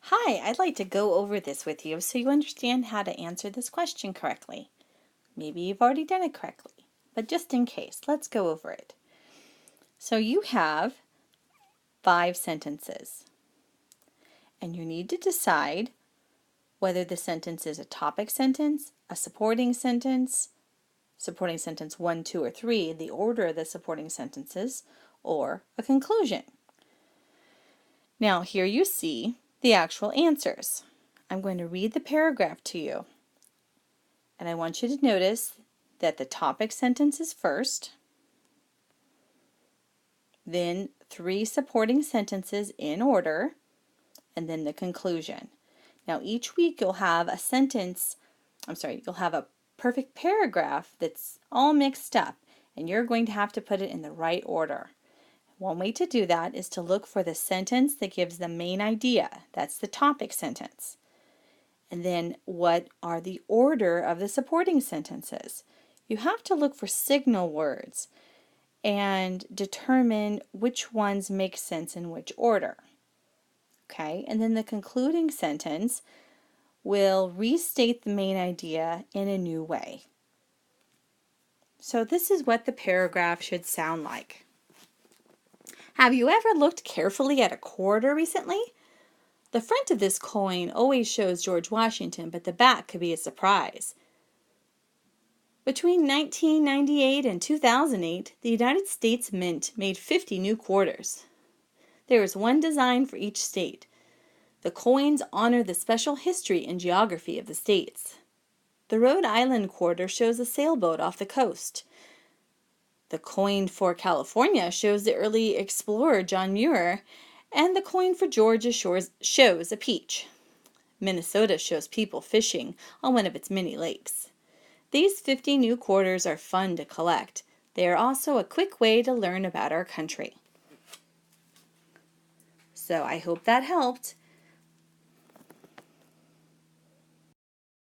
Hi, I'd like to go over this with you so you understand how to answer this question correctly. Maybe you've already done it correctly, but just in case, let's go over it. So you have 5 sentences, and you need to decide whether the sentence is a topic sentence, a supporting sentence 1, 2, or 3, the order of the supporting sentences, or a conclusion. Now here you see the actual answers. I'm going to read the paragraph to you. And I want you to notice that the topic sentence is first, then 3 supporting sentences in order, and then the conclusion. Now each week you'll have you'll have a perfect paragraph that's all mixed up, and you're going to have to put it in the right order. One way to do that is to look for the sentence that gives the main idea. That's the topic sentence. And then what are the order of the supporting sentences? You have to look for signal words and determine which ones make sense in which order. Okay, and then the concluding sentence will restate the main idea in a new way. So this is what the paragraph should sound like. Have you ever looked carefully at a quarter recently? The front of this coin always shows George Washington, but the back could be a surprise. Between 1998 and 2008, the United States Mint made 50 new quarters. There is one design for each state. The coins honor the special history and geography of the states. The Rhode Island quarter shows a sailboat off the coast. The coin for California shows the early explorer John Muir, and the coin for Georgia shows a peach. Minnesota shows people fishing on one of its many lakes. These 50 new quarters are fun to collect. They are also a quick way to learn about our country. So I hope that helped.